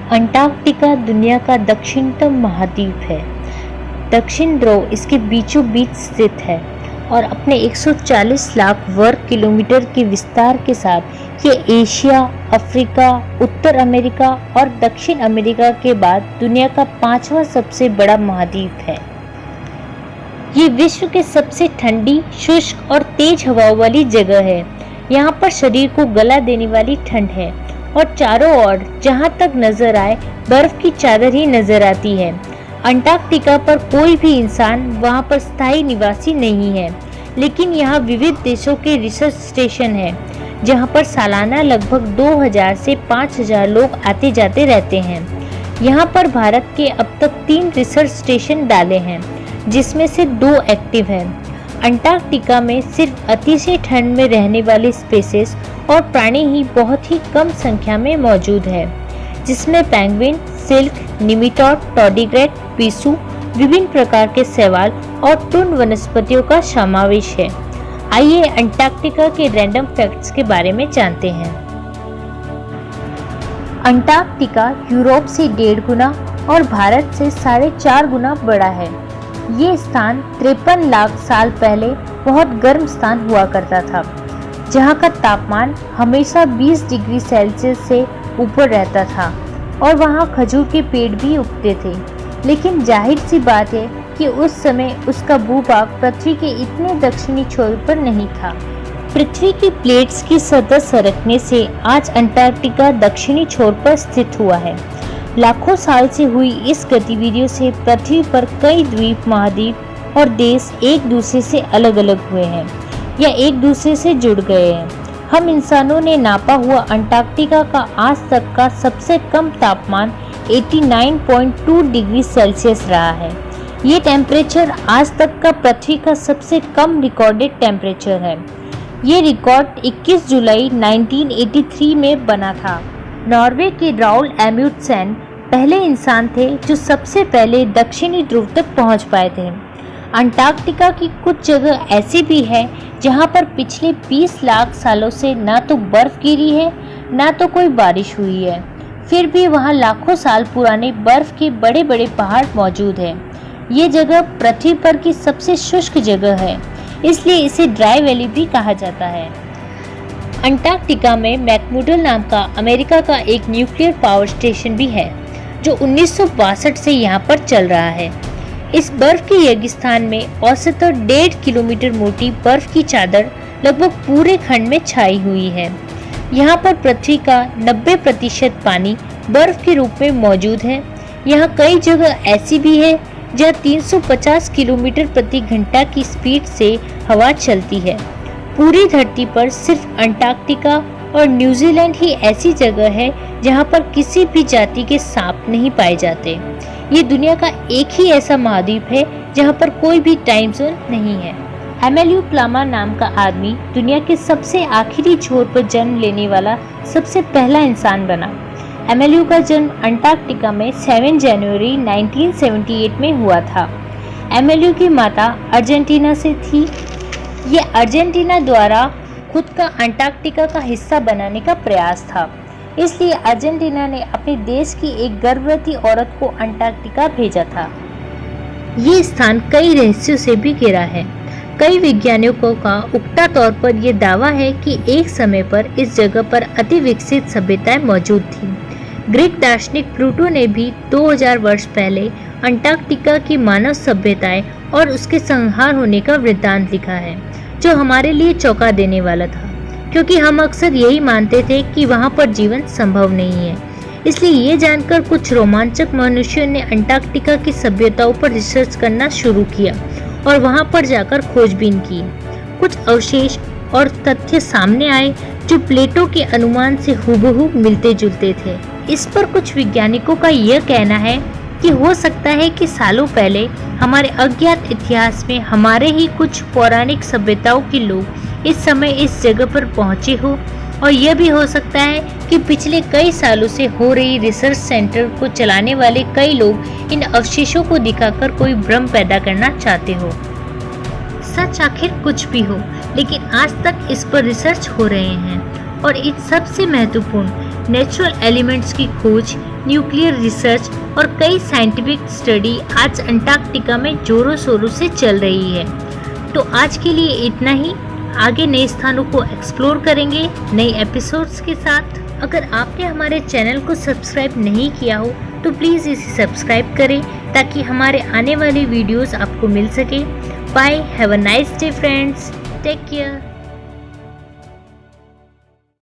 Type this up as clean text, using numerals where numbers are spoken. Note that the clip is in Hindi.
अंटार्कटिका दुनिया का दक्षिणतम महाद्वीप है। दक्षिण ध्रुव इसके बीचों बीच स्थित है और अपने 140 लाख वर्ग किलोमीटर के विस्तार के साथ ये एशिया, अफ्रीका, उत्तर अमेरिका और दक्षिण अमेरिका के बाद दुनिया का 5वां सबसे बड़ा महाद्वीप है। ये विश्व के सबसे ठंडी, शुष्क और तेज हवाओं वाली जगह है। यहाँ पर शरीर को गला देने वाली ठंड है और चारों ओर जहाँ तक नजर आए बर्फ की चादर ही नजर आती है। अंटार्कटिका पर कोई भी इंसान वहाँ पर स्थायी निवासी नहीं है, लेकिन यहाँ विविध देशों के रिसर्च स्टेशन हैं, जहाँ पर सालाना लगभग 2000 से 5000 लोग आते जाते रहते हैं। यहाँ पर भारत के अब तक 3 रिसर्च स्टेशन डाले हैं, जिसमें से 2 एक्टिव हैं। अंटार्कटिका में सिर्फ अतिशय ठंड में रहने वाले स्पीशीज और प्राणी ही बहुत ही कम संख्या में मौजूद है, जिसमें पेंगुइन, सिल्क, निमिटॉड, टॉर्डिग्रेड, पिसू, विभिन्न प्रकार के शैवाल और टुंड वनस्पतियों का समावेश है। आइए अंटार्कटिका के रैंडम फैक्ट्स के बारे में जानते हैं। अंटार्कटिका यूरोप से 1.5 गुना और भारत से 4.5 गुना बड़ा है। ये स्थान 53 लाख साल पहले बहुत गर्म स्थान हुआ करता था, जहाँ का तापमान हमेशा 20 डिग्री सेल्सियस से ऊपर रहता था और वहाँ खजूर के पेड़ भी उगते थे। लेकिन जाहिर सी बात है कि उस समय उसका भूभाग पृथ्वी के इतने दक्षिणी छोर पर नहीं था। पृथ्वी की प्लेट्स की सतह सरकने से आज अंटार्कटिका दक्षिणी छोर पर स्थित हुआ है। लाखों साल से हुई इस गतिविधियों से पृथ्वी पर कई द्वीप, महाद्वीप और देश एक दूसरे से अलग अलग हुए हैं या एक दूसरे से जुड़ गए हैं। हम इंसानों ने नापा हुआ अंटार्कटिका का आज तक का सबसे कम तापमान 89.2 डिग्री सेल्सियस रहा है। ये टेम्परेचर आज तक का पृथ्वी का सबसे कम रिकॉर्डेड टेम्परेचर है। ये रिकॉर्ड 21 जुलाई 1983 में बना था। नॉर्वे के राउल एम्यूटसेन पहले इंसान थे जो सबसे पहले दक्षिणी ध्रुव तक पहुंच पाए थे। अंटार्कटिका की कुछ जगह ऐसी भी है जहां पर पिछले 20 लाख सालों से ना तो बर्फ गिरी है ना तो कोई बारिश हुई है, फिर भी वहां लाखों साल पुराने बर्फ के बड़े बड़े पहाड़ मौजूद हैं। ये जगह पृथ्वी पर की सबसे शुष्क जगह है, इसलिए इसे ड्राई वैली भी कहा जाता है। अंटार्कटिका में मैकमुर्डो नाम का अमेरिका का एक न्यूक्लियर पावर स्टेशन भी है, जो 1962 से यहाँ पर चल रहा है। इस बर्फ के रेगिस्तान में औसतन 1.5 किलोमीटर मोटी बर्फ की चादर लगभग पूरे खंड में छाई हुई है। यहाँ पर पृथ्वी का 90% पानी बर्फ के रूप में मौजूद है। यहाँ कई जगह ऐसी भी है जहाँ 350 किलोमीटर प्रति घंटा की स्पीड से हवा चलती है। पूरी धरती पर सिर्फ अंटार्कटिका और न्यूजीलैंड ही ऐसी जगह है जहाँ पर किसी भी जाति के सांप नहीं पाए जाते। ये दुनिया का एक ही ऐसा महाद्वीप है जहाँ पर कोई भी टाइम जोन नहीं है। एमेलियो प्लामा नाम का आदमी दुनिया के सबसे आखिरी छोर पर जन्म लेने वाला सबसे पहला इंसान बना। एमेलियो का जन्म अंटार्कटिका में 7 जनवरी 1978 में हुआ था। एमेलियो की माता अर्जेंटीना से थी। ये अर्जेंटीना द्वारा खुद का अंटार्कटिका का हिस्सा बनाने का प्रयास था, इसलिए अर्जेंटीना ने अपने देश की एक गर्भवती औरत को अंटार्कटिका भेजा था। ये स्थान कई रहस्यों से भी घिरा है। कई वैज्ञानिकों का उगता तौर पर यह दावा है कि एक समय पर इस जगह पर अति विकसित सभ्यताएं मौजूद थी। ग्रीक दार्शनिक प्लूटो ने भी 2000 वर्ष पहले अंटार्कटिका की मानव सभ्यताएं और उसके संहार होने का वृत्तांत लिखा है, जो हमारे लिए चौंका देने वाला था, क्योंकि हम अक्सर यही मानते थे कि वहां पर जीवन संभव नहीं है। इसलिए ये जानकर कुछ रोमांचक मनुष्यों ने अंटार्कटिका की सभ्यताओं पर रिसर्च करना शुरू किया और वहां पर जाकर खोजबीन की। कुछ अवशेष और तथ्य सामने आए जो प्लेटो के अनुमान से हूबहू मिलते जुलते थे। इस पर कुछ वैज्ञानिकों का यह कहना है कि हो सकता है कि सालों पहले हमारे अज्ञात इतिहास में हमारे ही कुछ पौराणिक सभ्यताओं के लोग इस समय इस जगह पर पहुंचे हो, और यह भी हो सकता है कि पिछले कई सालों से हो रही रिसर्च सेंटर को चलाने वाले कई लोग इन अवशेषों को दिखाकर कोई भ्रम पैदा करना चाहते हो। सच आखिर कुछ भी हो, लेकिन आज तक इस पर रिसर्च हो रहे हैं और इन सबसे महत्वपूर्ण नेचुरल एलिमेंट्स की खोज, न्यूक्लियर रिसर्च और कई साइंटिफिक स्टडी आज अंटार्कटिका में जोरों शोरों से चल रही है। तो आज के लिए इतना ही। आगे नए स्थानों को एक्सप्लोर करेंगे नए एपिसोड्स के साथ। अगर आपने हमारे चैनल को सब्सक्राइब नहीं किया हो तो प्लीज़ इसे सब्सक्राइब करें ताकि हमारे आने वाले वीडियोस आपको मिल सके। Bye, have a nice day friends, take care.